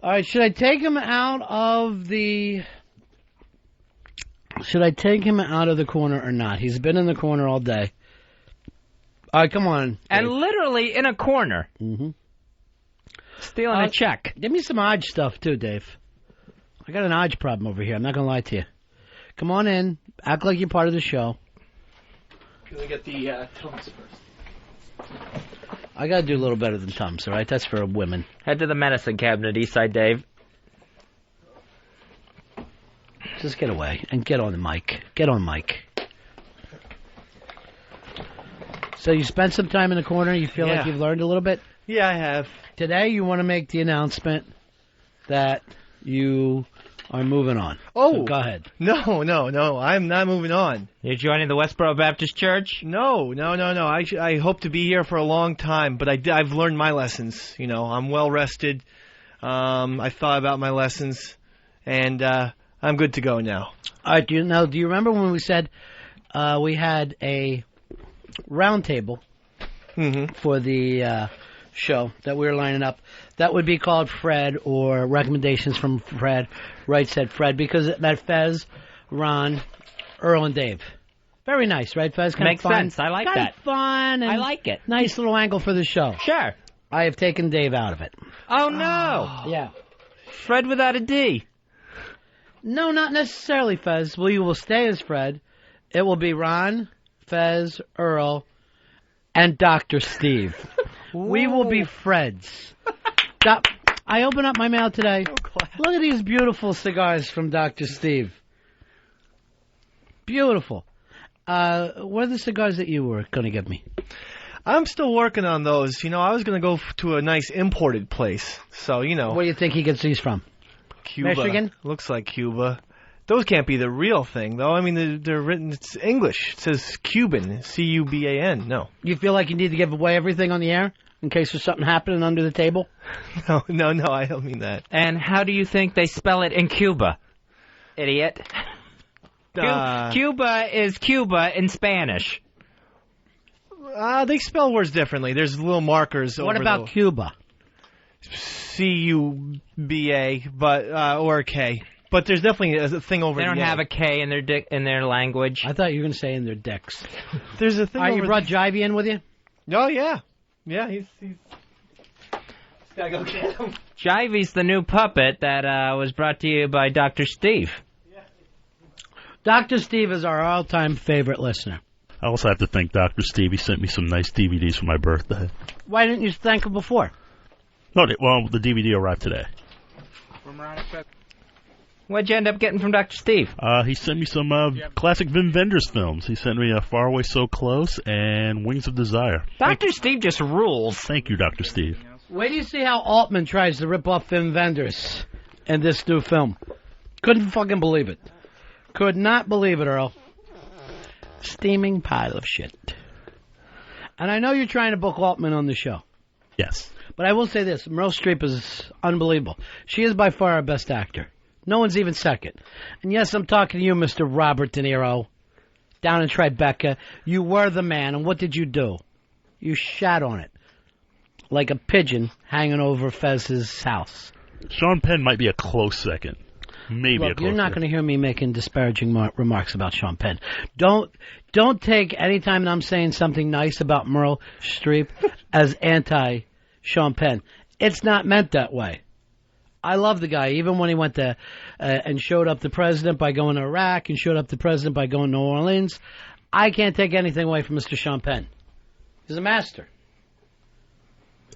All right, should I take him out of the... Should I take him out of the corner or not? He's been in the corner all day. All right, come on. Dave. And literally in a corner. Mm-hmm. Stealing a check. Give me some odd stuff, too, Dave. I got an odd problem over here. I'm not going to lie to you. Come on in. Act like you're part of the show. Can we get the Tums first? I got to do a little better than Tums, all right? That's for women. Head to the medicine cabinet, Eastside Dave. Just get away and get on the mic. Get on mic. So you spent some time in the corner. You feel like you've learned a little bit? Yeah, I have. Today you want to make the announcement that you are moving on. Oh. So go ahead. No. I'm not moving on. You're joining the Westboro Baptist Church? No. I hope to be here for a long time, but I've learned my lessons. You know, I'm well rested. I thought about my lessons, and I'm good to go now. All right. Do you remember when we said we had a round table for the show that we were lining up? That would be called Fred, or recommendations from Fred. Right, said Fred, because it met Fez, Ron, Earl, and Dave. Very nice, right, Fez? Makes sense. I like that. Fun. And I like it. Nice little angle for the show. Sure. I have taken Dave out of it. Oh, no. Yeah. Fred without a D. No, not necessarily, Fez. Well, you will stay as Fred. It will be Ron, Fez, Earl, and Dr. Steve. We will be Freds. I opened up my mail today. Look at these beautiful cigars from Dr. Steve. Beautiful. What are the cigars that you were going to give me? I'm still working on those. You know, I was going to go to a nice imported place. So, you know. Where do you think he gets these from? Cuba. Michigan? Looks like Cuba. Those can't be the real thing, though. I mean, they're written, it's English. It says Cuban, C-U-B-A-N. No. You feel like you need to give away everything on the air in case there's something happening under the table? No, I don't mean that. And how do you think they spell it in Cuba, idiot? Cuba is Cuba in Spanish. They spell words differently. There's little markers over. What about Cuba? C-U-B-A, or a K. But there's definitely a thing over there. They don't have a K in their language. I thought you were going to say in their dicks. There's a thing over you brought Jivey in with you? Oh, yeah. Yeah, he's gotta go get him. Jivey's the new puppet that was brought to you by Dr. Steve. Yeah. Dr. Steve is our all-time favorite listener. I also have to thank Dr. Steve. He sent me some nice DVDs for my birthday. Why didn't you thank him before? No, the DVD arrived today. What'd you end up getting from Dr. Steve? He sent me some classic Wim Wenders films. He sent me Far Away So Close and Wings of Desire. Dr. Steve just rules. Thank you, Dr. Steve. Wait till you see how Altman tries to rip off Wim Wenders in this new film. Couldn't fucking believe it. Could not believe it, Earl. Steaming pile of shit. And I know you're trying to book Altman on the show. Yes. But I will say this. Meryl Streep is unbelievable. She is by far our best actor. No one's even second. And yes, I'm talking to you, Mr. Robert De Niro, down in Tribeca. You were the man, and what did you do? You shat on it. Like a pigeon hanging over Fez's house. Sean Penn might be a close second. Maybe a close you're not going to hear me making disparaging remarks about Sean Penn. Don't take any time that I'm saying something nice about Meryl Streep as anti-Sean Penn. It's not meant that way. I love the guy, even when he went to and showed up the president by going to Iraq and showed up the president by going to New Orleans. I can't take anything away from Mr. Sean Penn. He's a master.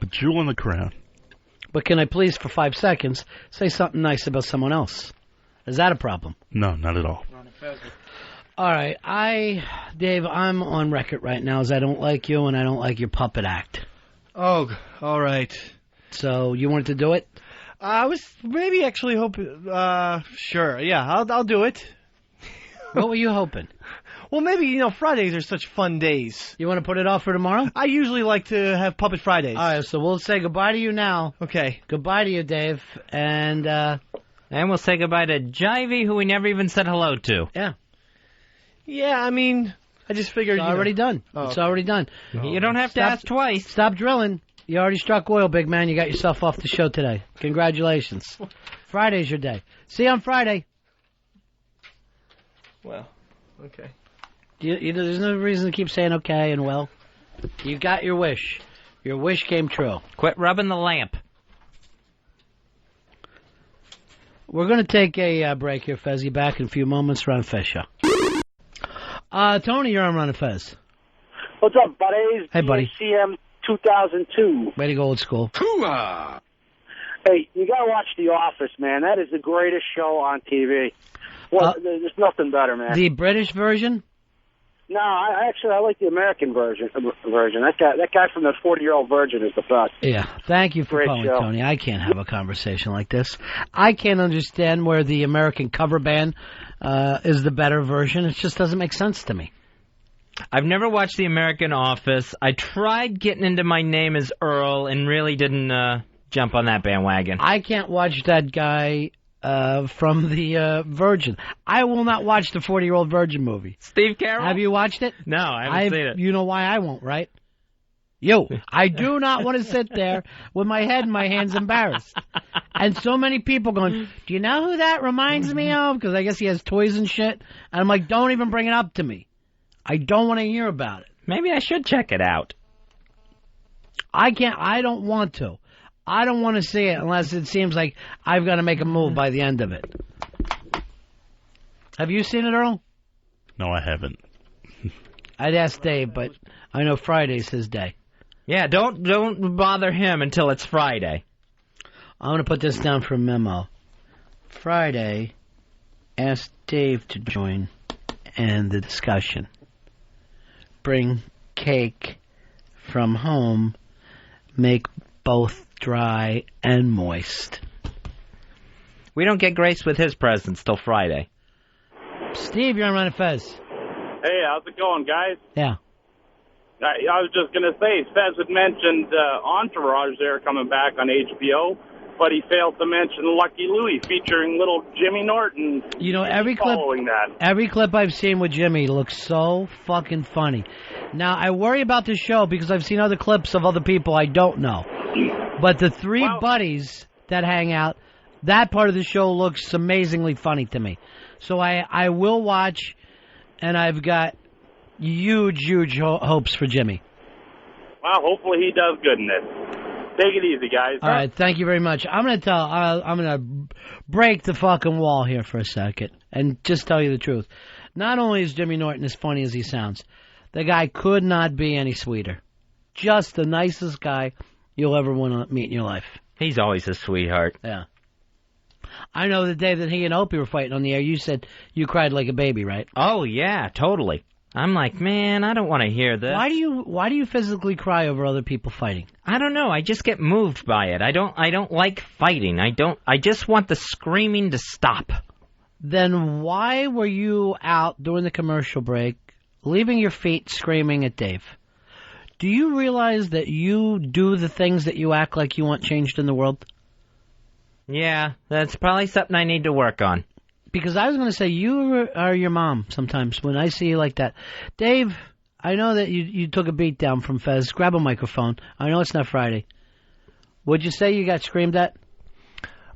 A jewel in the crown. But can I please, for 5 seconds, say something nice about someone else? Is that a problem? No, not at all. All right. Dave, I'm on record right now as I don't like you and I don't like your puppet act. Oh, all right. So you wanted to do it? I was maybe actually hoping, sure, yeah, I'll do it. What were you hoping? Well, maybe, Fridays are such fun days. You want to put it off for tomorrow? I usually like to have Puppet Fridays. All right, so we'll say goodbye to you now. Okay. Goodbye to you, Dave, and we'll say goodbye to Jivey, who we never even said hello to. Yeah. Yeah, I mean, I just figured, It's already done. Oh, it's already done. You don't have to ask twice. Stop drilling. You already struck oil, big man. You got yourself off the show today. Congratulations. Friday's your day. See you on Friday. Well, okay. There's no reason to keep saying okay and well. You got your wish. Your wish came true. Quit rubbing the lamp. We're going to take a break here, Fez. You back in a few moments. Ron Fez Show. Tony, you're on Ron and Fez. What's up, buddies? Hey, buddy. CM 2002. Way to go, old school. Hey, you got to watch The Office, man. That is the greatest show on TV. Well, there's nothing better, man. The British version? No, I like the American version. That guy from the 40-Year-Old Virgin is the best. Yeah. Thank you for Great calling, show. Tony. I can't have a conversation like this. I can't understand where the American cover band is the better version. It just doesn't make sense to me. I've never watched The American Office. I tried getting into My Name is Earl and really didn't jump on that bandwagon. I can't watch that guy from the Virgin. I will not watch the 40-Year-Old Virgin movie. Steve Carroll? Have you watched it? No, I haven't seen it. You know why I won't, right? I do not want to sit there with my head in my hands embarrassed. And so many people going, do you know who that reminds me of? Because I guess he has toys and shit. And I'm like, don't even bring it up to me. I don't want to hear about it. Maybe I should check it out. I don't want to. I don't want to see it unless it seems like I've got to make a move by the end of it. Have you seen it, Earl? No, I haven't. I'd ask Dave, but I know Friday's his day. Yeah, don't bother him until it's Friday. I'm going to put this down for a memo. Friday, ask Dave to join in the discussion. Bring cake from home. Make both dry and moist. We don't get graced with his presents till Friday. Steve, you're on Run and Fez. Hey, how's it going, guys? Yeah. I was just going to say, Fez had mentioned Entourage there coming back on HBO, but he failed to mention Lucky Louie featuring little Jimmy Norton. You know, every clip I've seen with Jimmy looks so fucking funny. Now, I worry about this show because I've seen other clips of other people I don't know. But the three buddies that hang out, that part of the show looks amazingly funny to me. So I will watch, and I've got huge hopes for Jimmy. Well, hopefully he does good in this. Take it easy, guys. All right, thank you very much. I'm gonna break the fucking wall here for a second and just tell you the truth. Not only is Jimmy Norton as funny as he sounds, the guy could not be any sweeter. Just the nicest guy you'll ever want to meet in your life. He's always a sweetheart. Yeah. I know the day that he and Opie were fighting on the air, you said you cried like a baby, right? Oh, yeah, totally. I'm like, man, I don't want to hear this. Why do you physically cry over other people fighting? I don't know. I just get moved by it. I don't like fighting. I just want the screaming to stop. Then why were you out during the commercial break, leaving your feet screaming at Dave? Do you realize that you do the things that you act like you want changed in the world? Yeah, that's probably something I need to work on. Because I was going to say, you are your mom sometimes when I see you like that. Dave, I know that you took a beat down from Fez. Grab a microphone. I know it's not Friday. Would you say you got screamed at?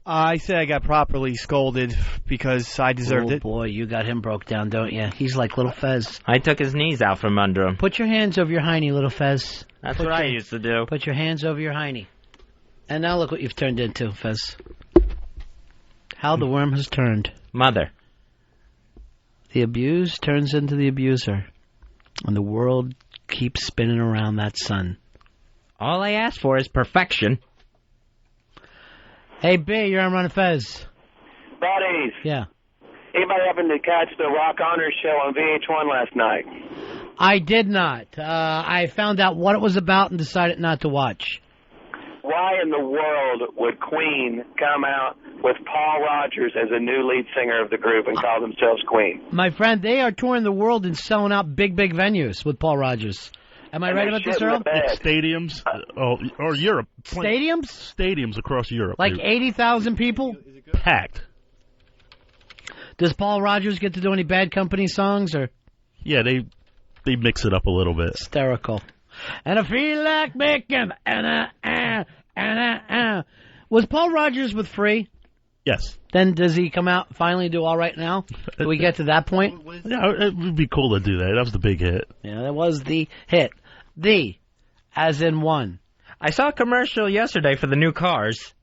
I say I got properly scolded because I deserved it. Oh, boy, you got him broke down, don't you? He's like little Fez. I took his knees out from under him. Put your hands over your hiney, little Fez. That's what I used to do. Put your hands over your hiney. And now look what you've turned into, Fez. How the worm has turned. Mother. The abused turns into the abuser. And the world keeps spinning around that sun. All I ask for is perfection. Hey, B, you're on Run and Fez. Buddies. Yeah. Anybody happen to catch the Rock Honors show on VH1 last night? I did not. I found out what it was about and decided not to watch. Why in the world would Queen come out with Paul Rogers as a new lead singer of the group and call themselves Queen? My friend, they are touring the world and selling out big venues with Paul Rogers. Am I right about this, Earl? Stadiums, or Europe. Stadiums? Stadiums across Europe. Like 80,000 people? Packed. Does Paul Rogers get to do any Bad Company songs? Or Yeah, they mix it up a little bit. Hysterical. And I feel like making Was Paul Rogers with Free? Yes. Then does he come out and finally do all right now? Do we get to that point? Yeah, it would be cool to do that. That was the big hit. Yeah, that was the hit. The, as in one. I saw a commercial yesterday for the new cars.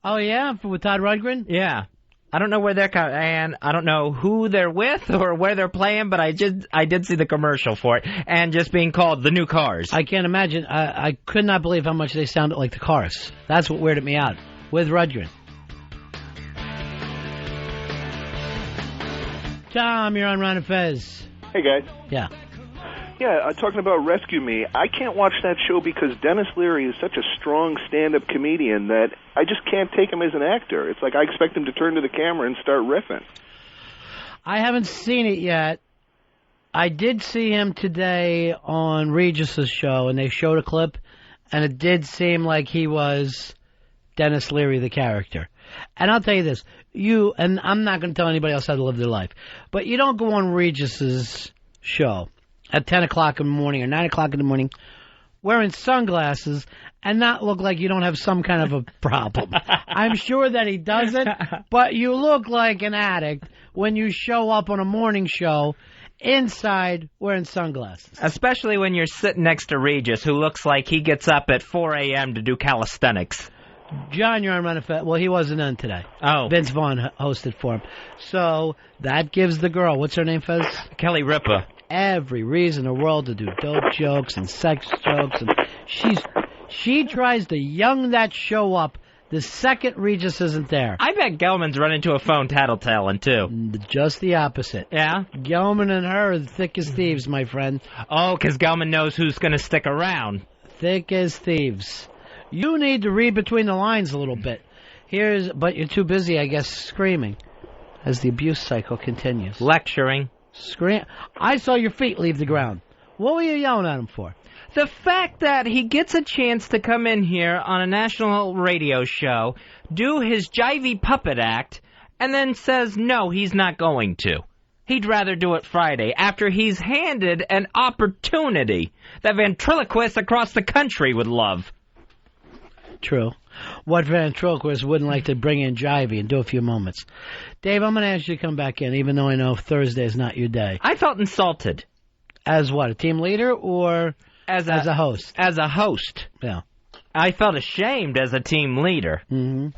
Oh, yeah? With Todd Rundgren? Yeah. I don't know where they're and I don't know who they're with or where they're playing, but I did see the commercial for it, and just being called the new cars. I can't imagine. I could not believe how much they sounded like the Cars. That's what weirded me out. With Rundgren. Tom, you're on Ron and Fez. Hey, guys. Yeah. Yeah, talking about Rescue Me, I can't watch that show because Dennis Leary is such a strong stand-up comedian that I just can't take him as an actor. It's like I expect him to turn to the camera and start riffing. I haven't seen it yet. I did see him today on Regis's show, and they showed a clip, and it did seem like he was Dennis Leary, the character. And I'll tell you this, and I'm not going to tell anybody else how to live their life, but you don't go on Regis's show at 10 o'clock in the morning or 9 o'clock in the morning wearing sunglasses and not look like you don't have some kind of a problem. I'm sure that he doesn't, but you look like an addict when you show up on a morning show inside wearing sunglasses. Especially when you're sitting next to Regis, who looks like he gets up at 4 a.m. to do calisthenics. John, you're on Run of Fat. Well, he wasn't on today. Oh. Vince Vaughn hosted for him. So that gives the girl, what's her name, Fez? Kelly Ripa. Every reason in the world to do dope jokes and sex jokes, and she tries to young that show up the second Regis isn't there. I bet Gelman's run into a phone tattletelling, too. Just the opposite. Yeah? Gelman and her are thick as thieves, my friend. Oh, because Gelman knows who's going to stick around. Thick as thieves. You need to read between the lines a little bit. But you're too busy, I guess, screaming as the abuse cycle continues. Lecturing. I saw your feet leave the ground. What were you yelling at him for? The fact that he gets a chance to come in here on a national radio show, do his jivey puppet act, and then says no, he's not going to. He'd rather do it Friday, after he's handed an opportunity that ventriloquists across the country would love. True. What ventriloquist wouldn't like to bring in jivey and do a few moments? Dave, I'm going to ask you to come back in, even though I know Thursday is not your day. I felt insulted. As what, a team leader or as a host? As a host. Yeah. I felt ashamed as a team leader. Mm-hmm.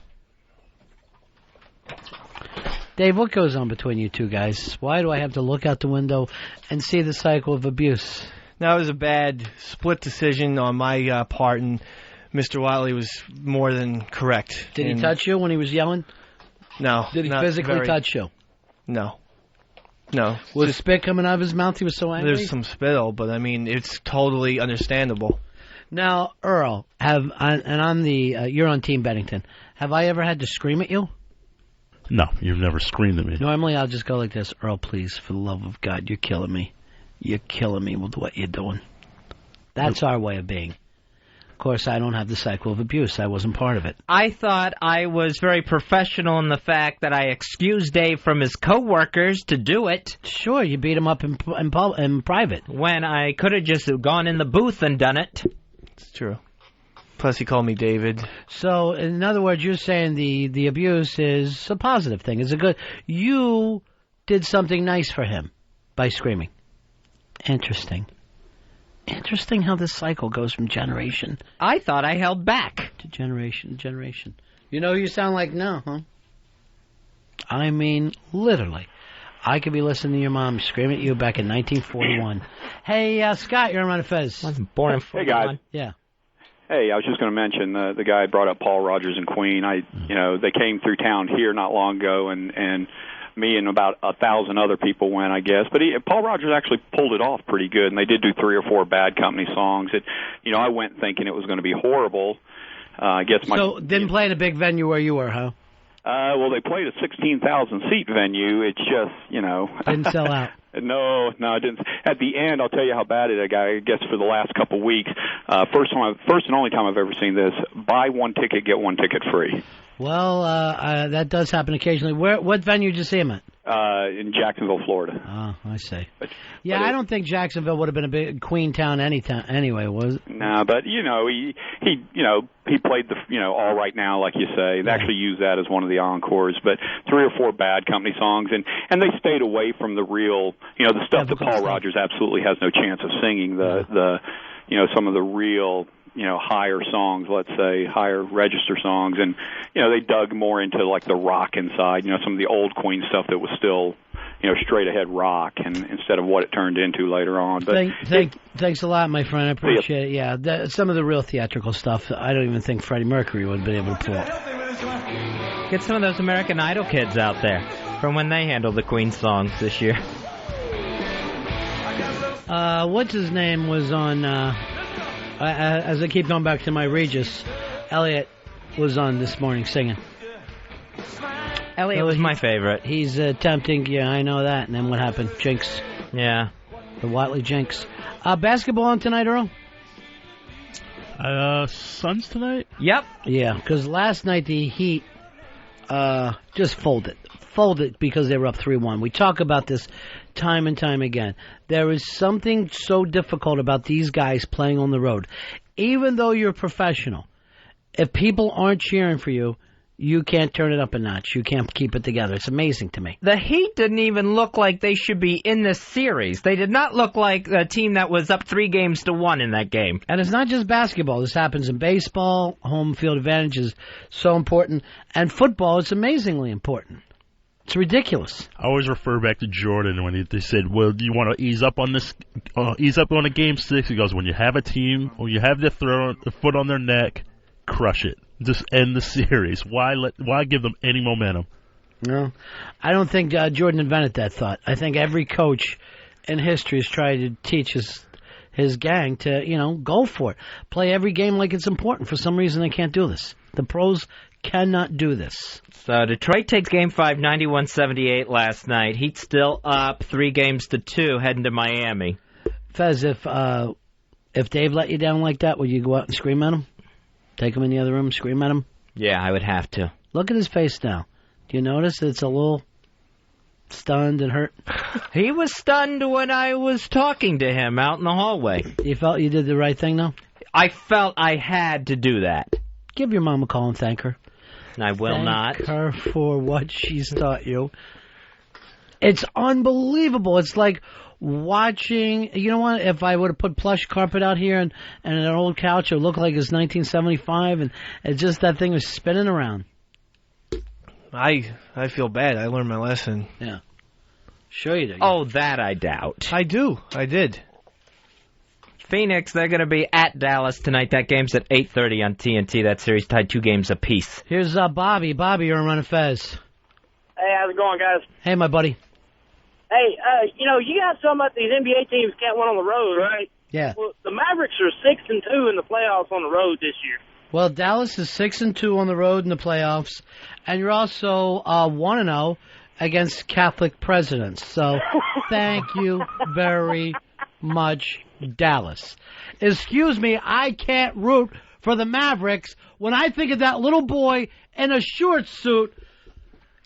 Dave, what goes on between you two guys? Why do I have to look out the window and see the cycle of abuse? That was a bad split decision on my part, and Mr. Wiley was more than correct. Did he touch you when he was yelling? No. Did he physically touch you? No. Was spit coming out of his mouth? He was so angry? There's some spittle, but I mean, it's totally understandable. Now, Earl, you're on Team Bennington. Have I ever had to scream at you? No, you've never screamed at me. Normally, I'll just go like this. Earl, please, for the love of God, you're killing me. You're killing me with what you're doing. That's our way of being. Of course, I don't have the cycle of abuse. I wasn't part of it. I thought I was very professional in the fact that I excused Dave from his coworkers to do it. Sure, you beat him up in private. When I could have just gone in the booth and done it. It's true. Plus, he called me David. So, in other words, you're saying the abuse is a positive thing. It's a good... You did something nice for him by screaming. Interesting. Interesting how this cycle goes from generation. I thought I held back. To generation to generation. You know who you sound like now, huh? I mean, literally. I could be listening to your mom scream at you back in 1941. Hey, Scott, you're on Run of Fez. I wasn't born in 41. Hey, guys. Yeah. Hey, I was just going to mention the guy brought up Paul Rogers and Queen. They came through town here not long ago, and me and about 1,000 other people went, I guess. But Paul Rogers actually pulled it off pretty good, and they did do 3 or 4 Bad Company songs. I went thinking it was going to be horrible. I guess So didn't play in a big venue where you were, huh? Well, they played a 16,000-seat venue. It's just, Didn't sell out. No, it didn't. At the end, I'll tell you how bad it got. I guess for the last couple of weeks, first and only time I've ever seen this, buy 1 ticket, get 1 ticket free. Well, that does happen occasionally. What venue did you see him at? In Jacksonville, Florida. Oh, I see. But I don't think Jacksonville would have been a big Queen town anyway, was it? No, but he played the All Right Now, like you say. They actually used that as one of the encores, but 3 or 4 Bad Company songs, and they stayed away from the real, the stuff that Paul Rogers absolutely has no chance of singing. The some of the real, higher songs, let's say, higher register songs, and they dug more into like the rock inside, some of the old Queen stuff that was still straight ahead rock, and instead of what it turned into later on. But thanks a lot, my friend. I appreciate it. Yeah, some of the real theatrical stuff, I don't even think Freddie Mercury would have been able to pull. Get some of those American Idol kids out there from when they handled the Queen songs this year. What's his name was on, as I keep going back to my Regis, Elliot was on this morning singing. Elliot was my favorite. He's attempting, I know that. And then what happened? Jinx. Yeah. The Watley Jinx. Basketball on tonight, Earl? Suns tonight? Yep. Yeah, because last night the Heat just folded. Folded because they were up 3-1. We talk about this time and time again. There is something so difficult about these guys playing on the road. Even though you're a professional, if people aren't cheering for you, you can't turn it up a notch. You can't keep it together. It's amazing to me. The Heat didn't even look like they should be in this series. They did not look like a team that was up 3-1 in that game. And it's not just basketball. This happens in baseball. Home field advantage is so important. And football is amazingly important. It's ridiculous. I always refer back to Jordan when they said, well, do you want to ease up on this, ease up on a game 6? He goes, when you have a team, when you have the foot on their neck, crush it. Just end the series. Why give them any momentum? No, I don't think Jordan invented that thought. I think every coach in history has tried to teach his gang to, go for it. Play every game like it's important. For some reason, they can't do this. The pros cannot do this. So Detroit takes Game 5, 91-78 last night. Heat still up 3-2, heading to Miami. Fez, if Dave let you down like that, would you go out and scream at him? Take him in the other room, scream at him? Yeah, I would have to. Look at his face now. Do you notice it's a little stunned and hurt? He was stunned when I was talking to him out in the hallway. You felt you did the right thing, though? I felt I had to do that. Give your mom a call and thank her. I will not. Thank her for what she's taught you. It's unbelievable. It's like watching, you know what, if I would have put plush carpet out here and an old couch, it would look like it's 1975, and it's just that thing was spinning around. I feel bad. I learned my lesson. Yeah. Sure you do. Oh, that I doubt. I do. I did. Phoenix, they're going to be at Dallas tonight. That game's at 8:30 on TNT. That series tied 2 games apiece. Here's Bobby. Bobby, you're on Run of Fez. Hey, how's it going, guys? Hey, my buddy. Hey, you guys talking about these NBA teams can't win on the road, right? Yeah. Well, the Mavericks are 6-2 in the playoffs on the road this year. Well, Dallas is 6-2 on the road in the playoffs, and you're also 1-0 against Catholic presidents. So, thank you very much, Dallas. Excuse me, I can't root for the Mavericks when I think of that little boy in a short suit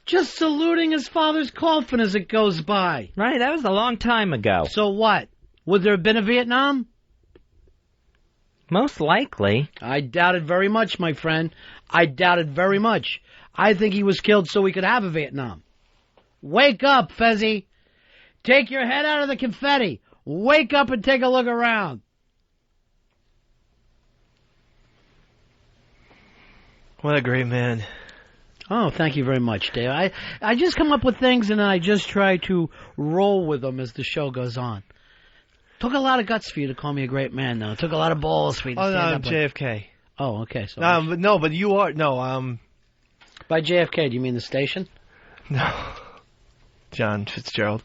just saluting his father's coffin as it goes by. Right, that was a long time ago. So what? Would there have been a Vietnam? Most likely. I doubt it very much, my friend. I doubt it very much. I think he was killed so we could have a Vietnam. Wake up, Fezzy. Take your head out of the confetti. Wake up and take a look around. What a great man. Oh, thank you very much, Dave. I just come up with things and then I just try to roll with them as the show goes on. Took a lot of guts for you to call me a great man, though. It took a lot of balls for you to stand up. JFK. Oh, okay. So but you are by JFK, do you mean the station? No. John Fitzgerald.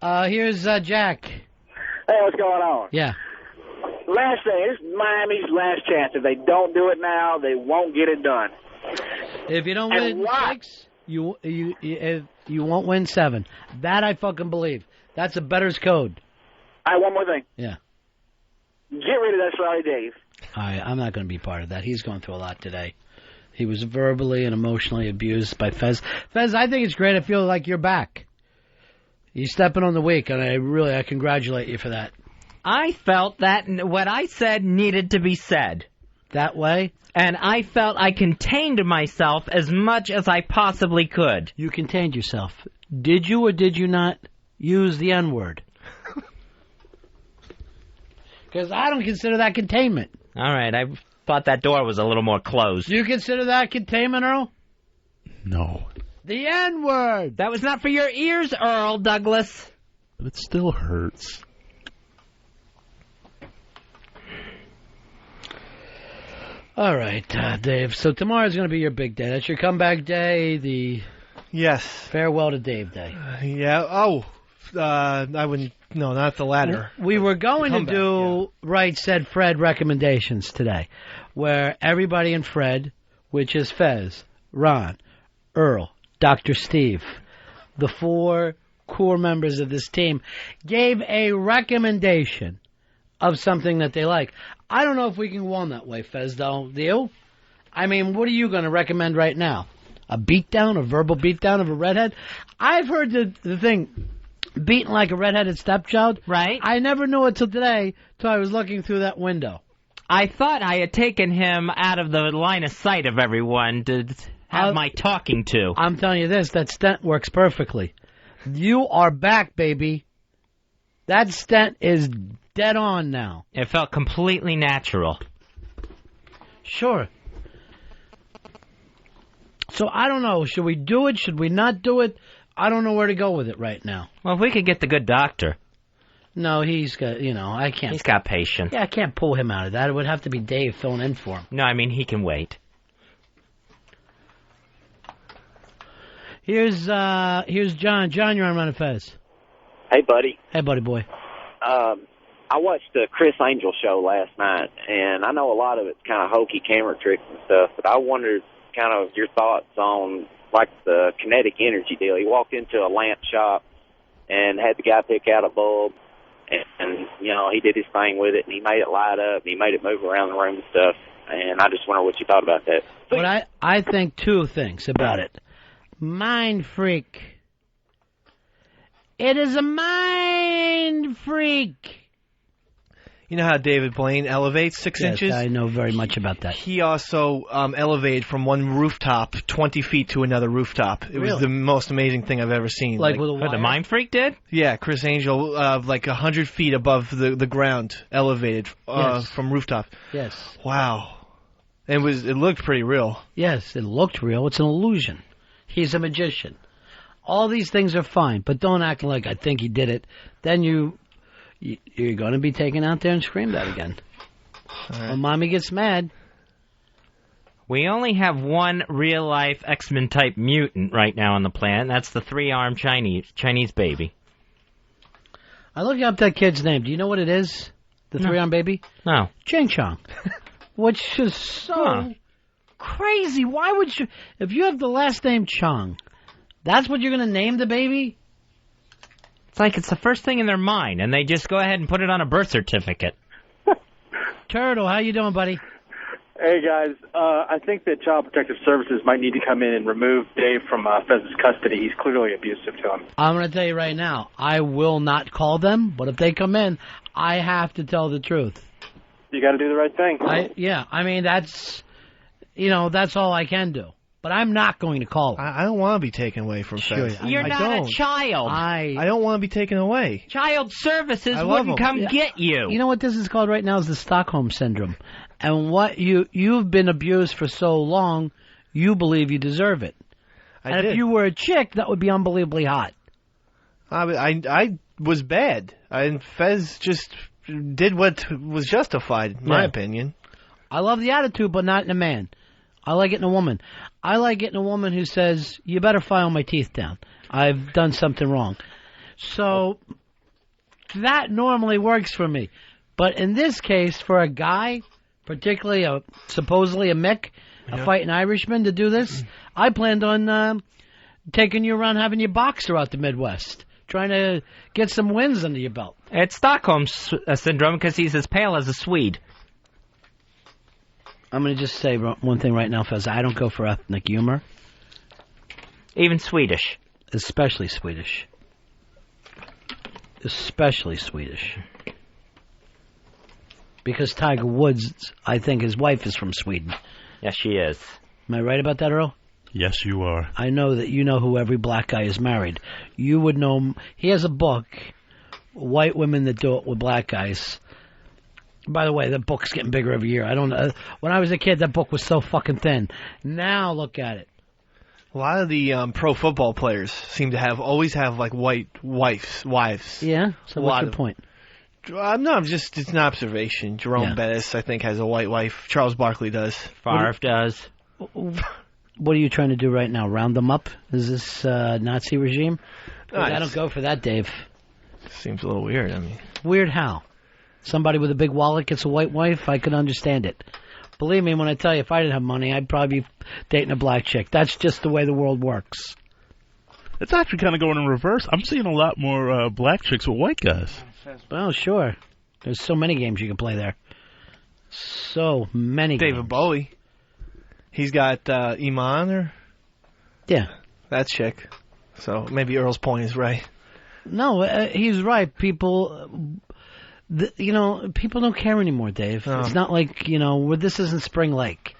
Here's Jack. Hey, what's going on? Yeah. Last thing, this is Miami's last chance. If they don't do it now, they won't get it done. If you don't win 6, you won't win 7. That I fucking believe. That's a bettor's code. All right, one more thing. Yeah. Get rid of that sorry Dave. All right, I'm not going to be part of that. He's going through a lot today. He was verbally and emotionally abused by Fez. Fez, I think it's great. I feel like you're back. You're stepping on the week, and I congratulate you for that. I felt that what I said needed to be said. That way? And I felt I contained myself as much as I possibly could. You contained yourself. Did you or did you not use the N-word? Because I don't consider that containment. All right, I thought that door was a little more closed. Do you consider that containment, Earl? No. The N-word! That was not for your ears, Earl Douglas. But it still hurts. All right, Dave. So tomorrow's going to be your big day. That's your comeback day, the Yes. farewell to Dave day. Yeah. Oh, I wouldn't. No, not the latter. We were going to Comeback, do Right Said Fred recommendations today, where everybody in Fred, which is Fez, Ron, Earl, Dr. Steve, the 4 core members of this team, gave a recommendation of something that they like. I don't know if we can go on that way, Fez, though. Do you? I mean, what are you going to recommend right now? A beatdown, a verbal beatdown of a redhead? I've heard the thing, beaten like a redheaded stepchild. Right. I never knew it till today, till I was looking through that window. I thought I had taken him out of the line of sight of everyone to have my talking to. I'm telling you this, that stent works perfectly. You are back, baby. That stent is dead on now. It felt completely natural. Sure. So I don't know. Should we do it? Should we not do it? I don't know where to go with it right now. Well, if we could get the good doctor. No, he's got, I can't. He's got patience. Yeah, I can't pull him out of that. It would have to be Dave filling in for him. No, I mean, he can wait. Here's John. John, you're on Run of Fez. Hey, buddy. Hey, buddy boy. I watched the Chris Angel show last night, and I know a lot of it's kind of hokey camera tricks and stuff, but I wondered kind of your thoughts on, like, the kinetic energy deal. He walked into a lamp shop and had the guy pick out a bulb, and he did his thing with it, and he made it light up, and he made it move around the room and stuff, and I just wonder what you thought about that. But I think 2 things about it. Mind freak. It is a mind freak. You know how David Blaine elevates 6 inches? Yes, I know very much about that. He also elevated from one rooftop 20 feet to another rooftop. It was the most amazing thing I've ever seen. Like with a wire? The Mind Freak did? Yeah, Chris Angel, like 100 feet above the ground, elevated from rooftop. Yes. Wow. It looked pretty real. Yes, it looked real. It's an illusion. He's a magician. All these things are fine, but don't act like I think he did it. Then you're going to be taken out there and screamed at again. Right. When Mommy gets mad. We only have one real-life X-Men type mutant right now on the planet. That's the 3-armed Chinese baby. I looked up that kid's name. Do you know what it is? The 3-armed baby? No. Ching Chong. Which is so crazy. Why would you... If you have the last name Chong, that's what you're going to name the baby? It's like it's the first thing in their mind, and they just go ahead and put it on a birth certificate. Turtle, how you doing, buddy? Hey, guys. I think that Child Protective Services might need to come in and remove Dave from Fez's custody. He's clearly abusive to him. I'm going to tell you right now, I will not call them, but if they come in, I have to tell the truth. You got to do the right thing. That's all I can do. But I'm not going to call him. I don't want to be taken away from Fez. You're not a child. I don't want to be taken away. Child services wouldn't come get you. You know what this is called right now is the Stockholm Syndrome. And what you've been abused for so long, you believe you deserve it. If you were a chick, that would be unbelievably hot. I was bad. And Fez just did what was justified, in my opinion. I love the attitude, but not in a man. I like it in a woman. I like it in a woman who says, you better file my teeth down. I've done something wrong. So that normally works for me. But in this case, for a guy, particularly supposedly a Mick, a fighting Irishman to do this, I planned on taking you around having you box throughout the Midwest, trying to get some wins under your belt. It's Stockholm Syndrome because he's as pale as a Swede. I'm going to just say one thing right now, Fez. I don't go for ethnic humor. Even Swedish. Especially Swedish. Especially Swedish. Because Tiger Woods, I think his wife is from Sweden. Yes, she is. Am I right about that, Earl? Yes, you are. I know that you know who every black guy is married. You would know. He has a book, White Women That Do It with Black Guys. By the way, the book's getting bigger every year. I don't know. When I was a kid, that book was so fucking thin. Now look at it. A lot of the pro football players seem to always have like white wives. Yeah. So what's your point? No, it's an observation. Jerome Bettis, I think, has a white wife. Charles Barkley does. Favre does. What are you trying to do right now? Round them up? Is this Nazi regime? I don't go for that, Dave. Seems a little weird. I mean, weird how? Somebody with a big wallet gets a white wife? I could understand it. Believe me when I tell you, if I didn't have money, I'd probably be dating a black chick. That's just the way the world works. It's actually kind of going in reverse. I'm seeing a lot more black chicks with white guys. Well, sure. There's so many games you can play there. So many games. David Bowie. He's got Iman, or? Yeah. That chick. So maybe Earl's point is right. No, he's right. People, people don't care anymore, Dave. No. It's not like, this isn't Spring Lake.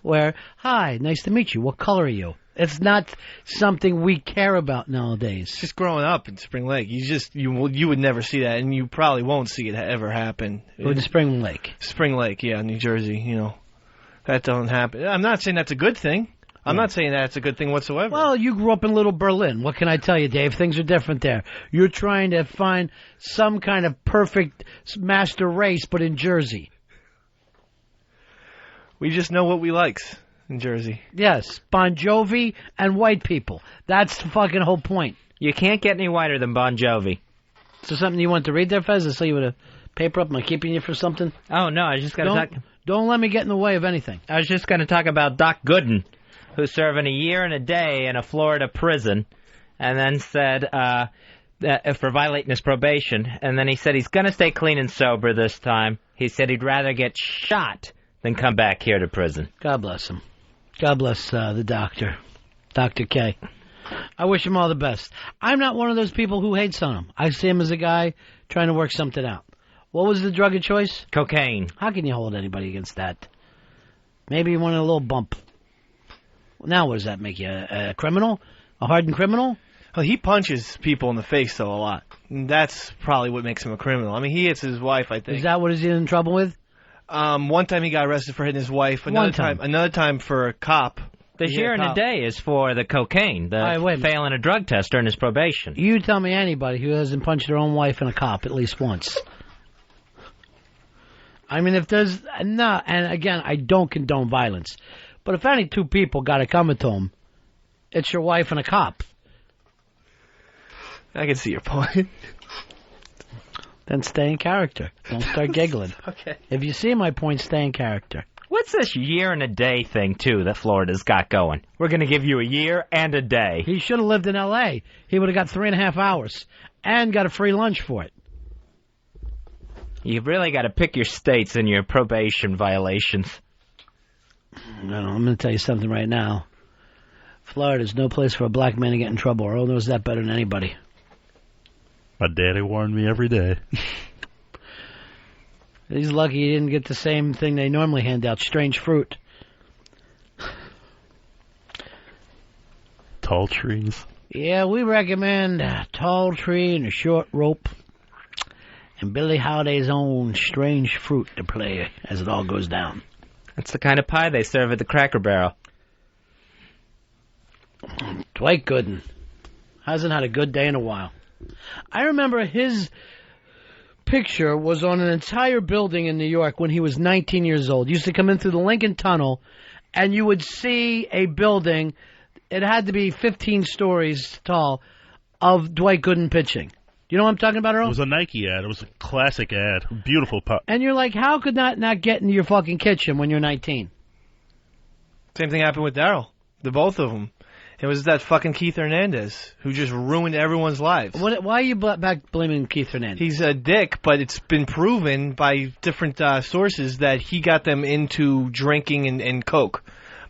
Where, hi, nice to meet you. What color are you? It's not something we care about nowadays. Just growing up in Spring Lake, you would never see that, and you probably won't see it ever happen. In Spring Lake. Spring Lake, yeah, New Jersey, That doesn't happen. I'm not saying that's a good thing. I'm not saying that's a good thing whatsoever. Well, you grew up in Little Berlin. What can I tell you, Dave? Things are different there. You're trying to find some kind of perfect master race, but in Jersey. We just know what we likes in Jersey. Yes, Bon Jovi and white people. That's the fucking whole point. You can't get any whiter than Bon Jovi. So something you want to read there, Fez? I saw you with a paper up. Am I keeping you for something? Oh, no, I was just going to talk... Don't let me get in the way of anything. I was just going to talk about Doc Gooden, who's serving a year and a day in a Florida prison, and then said, for violating his probation, and then he said he's going to stay clean and sober this time. He said he'd rather get shot than come back here to prison. God bless him. God bless the doctor, Dr. K. I wish him all the best. I'm not one of those people who hates on him. I see him as a guy trying to work something out. What was the drug of choice? Cocaine. How can you hold anybody against that? Maybe you wanted a little bump. Now what does that make you? A criminal? A hardened criminal? Well, he punches people in the face, though, a lot. And that's probably what makes him a criminal. I mean, he hits his wife, I think. Is that what he's in trouble with? One time he got arrested for hitting his wife. Another time for a cop. This year and a day is for the cocaine, failing a drug test during his probation. You tell me anybody who hasn't punched their own wife and a cop at least once. I mean, if there's... No, and again, I don't condone violence. But if any two people got it coming to them, it's your wife and a cop. I can see your point. Then stay in character. Don't start giggling. Okay. If you see my point, stay in character. What's this year and a day thing, too, that Florida's got going? We're going to give you a year and a day. He should have lived in L.A. He would have got 3.5 hours and got a free lunch for it. You've really got to pick your states and your probation violations. I'm going to tell you something right now. Florida's no place for a black man to get in trouble. Earl knows that better than anybody. My daddy warned me every day. He's lucky he didn't get the same thing they normally hand out, strange fruit. Tall trees. Yeah, we recommend a tall tree and a short rope. And Billie Holiday's own strange fruit to play as it all goes down. That's the kind of pie they serve at the Cracker Barrel. Dwight Gooden hasn't had a good day in a while. I remember his picture was on an entire building in New York when he was 19 years old. He used to come in through the Lincoln Tunnel, and you would see a building, it had to be 15 stories tall, of Dwight Gooden pitching. You know what I'm talking about, Earl? It was a Nike ad. It was a classic ad. Beautiful pup. And you're like, how could that not get into your fucking kitchen when you're 19? Same thing happened with Darryl. The both of them. It was that fucking Keith Hernandez who just ruined everyone's lives. Why are you back blaming Keith Hernandez? He's a dick, but it's been proven by different sources that he got them into drinking and coke.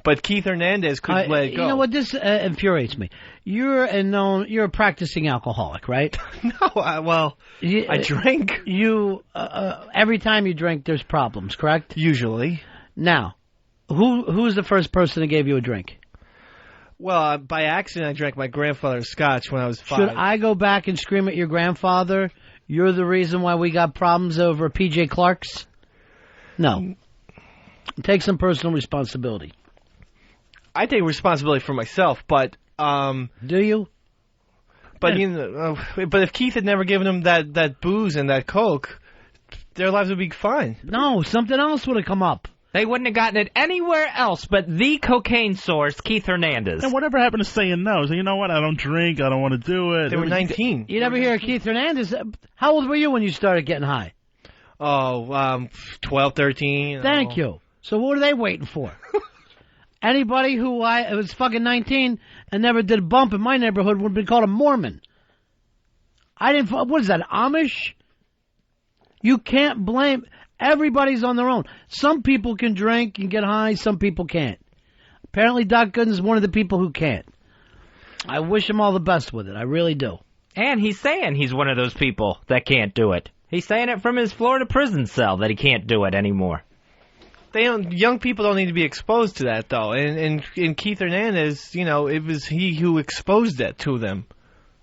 But Keith Hernandez couldn't let it go. You know what? This infuriates me. You're a practicing alcoholic, right? No, I drink. You every time you drink, there's problems, correct? Usually. Now, who's the first person that gave you a drink? Well, by accident, I drank my grandfather's scotch when I was 5. Should I go back and scream at your grandfather, you're the reason why we got problems over P.J. Clark's? No. Take some personal responsibility. I take responsibility for myself, but... Do you? But, but if Keith had never given him that booze and that coke, their lives would be fine. No, something else would have come up. They wouldn't have gotten it anywhere else but the cocaine source, Keith Hernandez. And whatever happened to saying no? So, you know what? I don't drink. I don't want to do it. They were 19. You never hear of Keith Hernandez. How old were you when you started getting high? 12, 13. Thank you. So what are they waiting for? Anybody who was fucking 19 and never did a bump in my neighborhood would have been called a Mormon. What is that, Amish? You can't blame... Everybody's on their own. Some people can drink and get high, some people can't. Apparently Doc Gooden is one of the people who can't. I wish him all the best with it. I really do. And he's saying he's one of those people that can't do it. He's saying it from his Florida prison cell that he can't do it anymore. Young people don't need to be exposed to that, though. And Keith Hernandez, it was he who exposed that to them.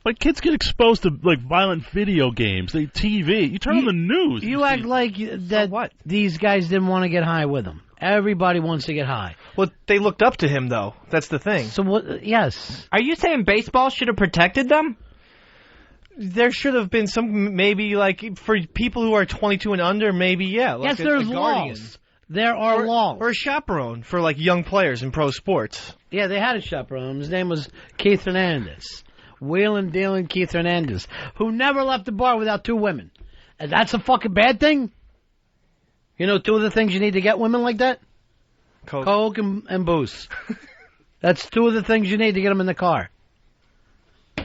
Like, kids get exposed to, violent video games, TV. You turn on the news. You act like that these guys didn't want to get high with him. Everybody wants to get high. Well, they looked up to him, though. That's the thing. So, what? Yes. Are you saying baseball should have protected them? There should have been some, maybe, for people who are 22 and under, maybe, yeah. Yes, there's laws. There are laws. Or a chaperone for, young players in pro sports. Yeah, they had a chaperone. His name was Keith Hernandez. Wheeling, dealing Keith Hernandez, who never left the bar without 2 women. And that's a fucking bad thing? You know 2 of the things you need to get women like that? Coke and booze. That's 2 of the things you need to get them in the car.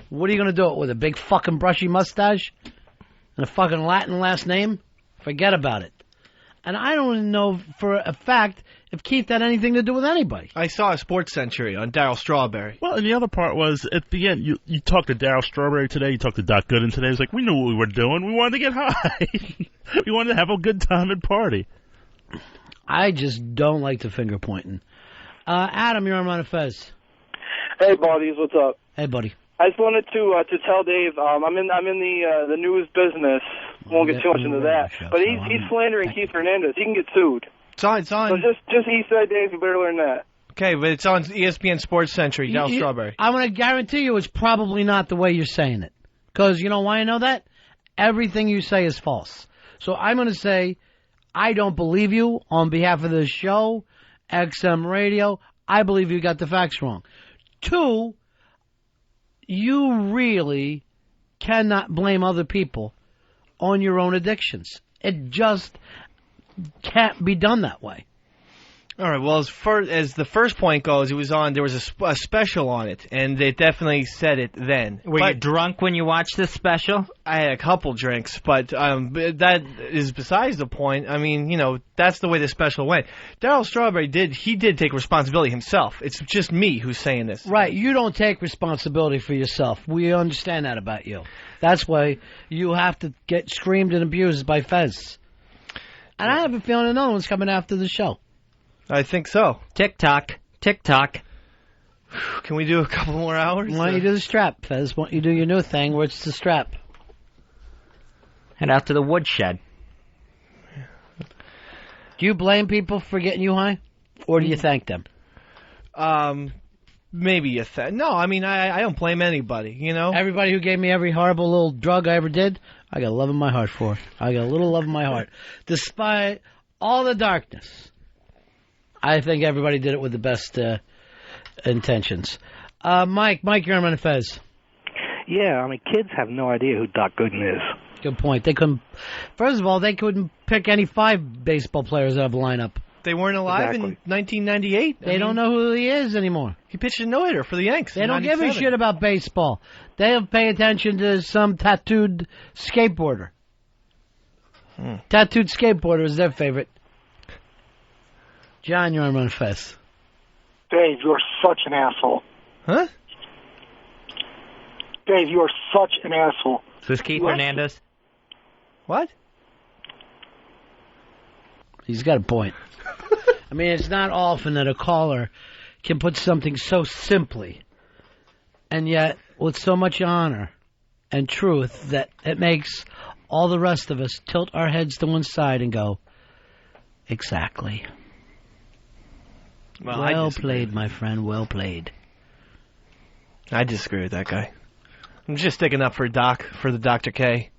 What are you going to do it with? A big fucking brushy mustache? And a fucking Latin last name? Forget about it. And I don't even know for a fact if Keith had anything to do with anybody. I saw a Sports Century on Darryl Strawberry. Well, and the other part was, at the end, you talked to Darryl Strawberry today, you talked to Doc Gooden today. It was like, we knew what we were doing. We wanted to get high. We wanted to have a good time and party. I just don't like the finger pointing. Adam, you're on Ron and Fez. Hey, buddies, what's up? Hey, buddy. I just wanted to tell Dave I'm in the news business. Won't get too much into that, but he's slandering Keith Hernandez. He can get sued. It's on. So just East Side Dave, you better learn that. Okay, but it's on ESPN Sports Century. Darryl Strawberry. I'm going to guarantee you it's probably not the way you're saying it, because you know why I know that? Everything you say is false. So I'm going to say I don't believe you on behalf of the show, XM Radio. I believe you got the facts wrong. 2, you really cannot blame other people on your own addictions. It just can't be done that way. All right. Well, as the first point goes, it was on. There was a special on it, and they definitely said it then. Were you drunk when you watched this special? I had a couple drinks, but that is besides the point. I mean, that's the way the special went. Darryl Strawberry did take responsibility himself. It's just me who's saying this. Right. You don't take responsibility for yourself. We understand that about you. That's why you have to get screamed and abused by Fez. And I have a feeling another one's coming after the show. I think so. Tick-tock. Tick-tock. Can we do a couple more hours? Why don't you do the strap, Fez? Why don't you do your new thing where it's the strap? Head out to the woodshed. Do you blame people for getting you high? Or do you thank them? Maybe no, I mean, I don't blame anybody, Everybody who gave me every horrible little drug I ever did, I got love in my heart for. I got a little love in my heart. Despite all the darkness, I think everybody did it with the best intentions. Mike, you're on Fez. Yeah, I mean, kids have no idea who Doc Gooden is. Good point. First of all, they couldn't pick any 5 baseball players out of the lineup. They weren't alive in 1998. They don't know who he is anymore. He pitched a no-hitter for the Yanks. They in don't give a 97. shit about baseball. They'll pay attention to some tattooed skateboarder. Tattooed skateboarder is their favorite. John, you're on Run Fest. Dave, you're such an asshole. Huh? Dave, you are such an asshole. Is this Keith Hernandez? What? He's got a point. I mean, it's not often that a caller can put something so simply and yet with so much honor and truth that it makes all the rest of us tilt our heads to one side and go, exactly. Well played, my friend, well played. I disagree with that guy. I'm just sticking up for Doc, for the Dr. K,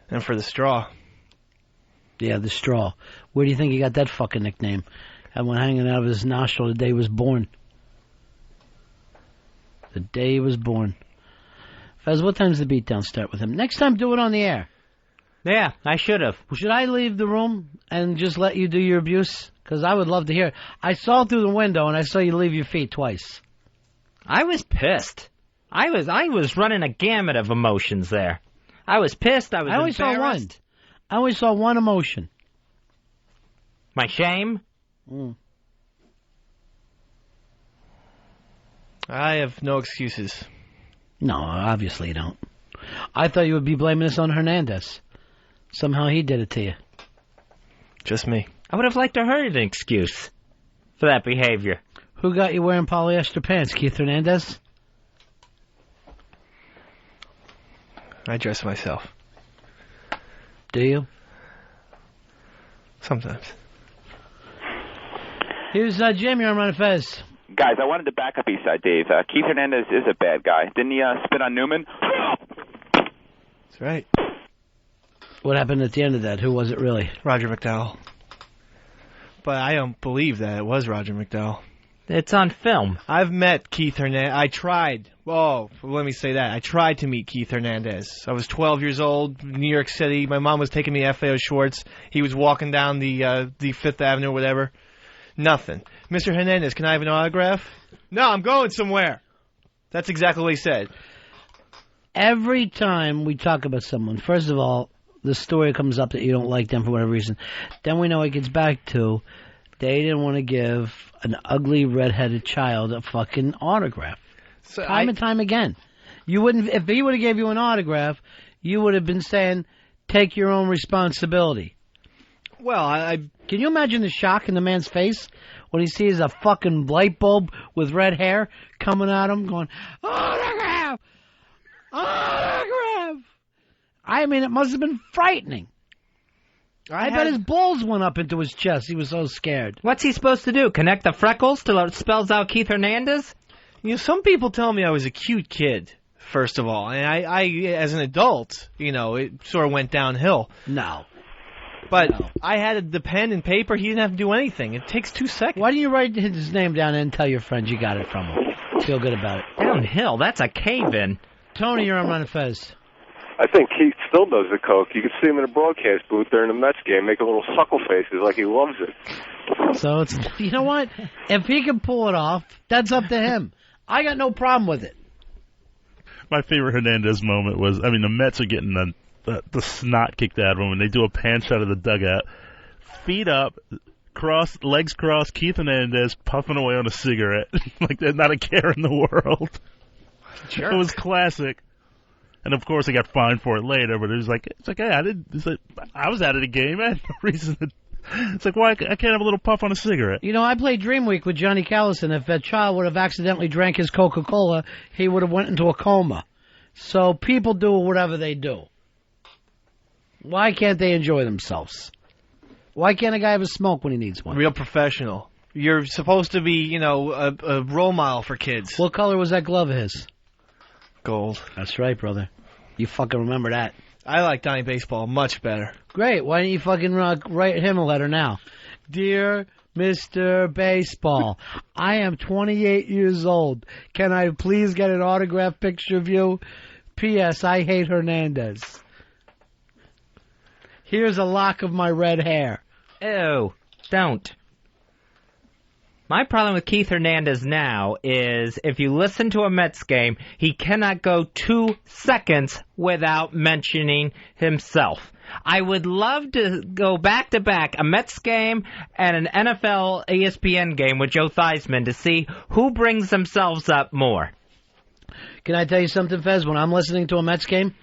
and for the straw. Yeah, the straw. Where do you think he got that fucking nickname? Had one hanging out of his nostril the day he was born. The day he was born. Fez, what time's the beatdown start with him? Next time, do it on the air. Yeah, I should have. Should I leave the room and just let you do your abuse? Because I would love to hear it. I saw through the window and I saw you leave your feet twice. I was pissed. I was running a gamut of emotions there. I was pissed. I was I only saw one. embarrassed. I only saw one emotion. My shame? I have no excuses. No, obviously you don't. I thought you would be blaming this on Hernandez. Somehow he did it to you. Just me. I would have liked to heard an excuse for that behavior. Who got you wearing polyester pants, Keith Hernandez? I dress myself. Do you? Sometimes. Here's Jim, you're on Run Fez. Guys, I wanted to back up Eastside Dave. Keith Hernandez is a bad guy. Didn't he spit on Newman? That's right. What happened at the end of that? Who was it really? Roger McDowell. But I don't believe that it was Roger McDowell. It's on film. I've met Keith Hernandez. I tried. Oh, let me say that. I tried to meet Keith Hernandez. I was 12 years old, New York City. My mom was taking me to FAO Schwartz. He was walking down the Fifth Avenue or whatever. Nothing. Mr. Hernandez, can I have an autograph? No, I'm going somewhere. That's exactly what he said. Every time we talk about someone, first of all, the story comes up that you don't like them for whatever reason. Then we know it gets back to they didn't want to give an ugly redheaded child a fucking autograph. So time and time again. You wouldn't, if he would have gave you an autograph, you would have been saying, take your own responsibility. Well, Can you imagine the shock in the man's face when he sees a fucking light bulb with red hair coming at him going, autograph! Autograph! I mean, it must have been frightening. I bet his balls went up into his chest. He was so scared. What's he supposed to do? Connect the freckles till it spells out Keith Hernandez? You know, some people tell me I was a cute kid, first of all. And I as an adult, you know, it sort of went downhill. No. But I had the pen and paper. He didn't have to do anything. It takes 2 seconds. Why don't you write his name down and tell your friends you got it from him? Feel good about it. Downhill? That's a cave-in. Tony, you're on Run Fez. I think Keith still does the coke. You could see him in a broadcast booth during the Mets game making little suckle faces like he loves it. So it's, you know what? If he can pull it off, that's up to him. I got no problem with it. My favorite Hernandez moment was, I mean, the Mets are getting the snot kicked out of them, and they do a pan shot of the dugout. Feet up, legs crossed, Keith Hernandez puffing away on a cigarette. Like there's not a care in the world. Sure. It was classic. And of course, I got fined for it later. But it's like, hey, I was out of the game. I had no reason to. It's like, why I can't have a little puff on a cigarette? You know, I played Dream Week with Johnny Callison. If that child would have accidentally drank his Coca-Cola, he would have went into a coma. So people do whatever they do. Why can't they enjoy themselves? Why can't a guy have a smoke when he needs one? Real professional. You're supposed to be, you know, a role model for kids. What color was that glove of his? Gold. That's right, brother. You fucking remember that. I like Donnie Baseball much better. Great. Why don't you fucking write him a letter now? Dear Mr. Baseball, I am 28 years old. Can I please get an autographed picture of you? P.S. I hate Hernandez. Here's a lock of my red hair. Ew. Don't. My problem with Keith Hernandez now is if you listen to a Mets game, he cannot go 2 seconds without mentioning himself. I would love to go back-to-back a Mets game and an NFL ESPN game with Joe Theismann to see who brings themselves up more. Can I tell you something, Fez? When I'm listening to a Mets game,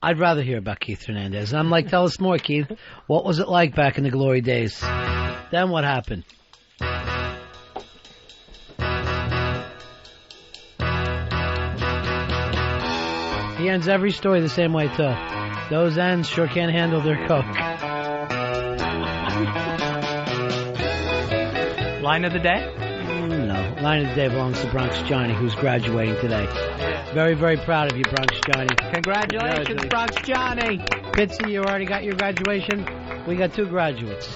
I'd rather hear about Keith Hernandez. I'm like, tell us more, Keith. What was it like back in the glory days? Then what happened? He ends every story the same way, too. Those ends sure can't handle their coke. Line of the day? No. Line of the day belongs to Bronx Johnny, who's graduating today. Very, very proud of you, Bronx Johnny. Congratulations, Bronx Johnny. Pitsy, you already got your graduation? We got 2 graduates.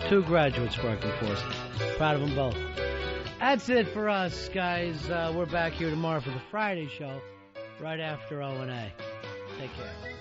2 graduates working for us. Proud of them both. That's it for us, guys. We're back here tomorrow for the Friday show, right after O&A. Take care.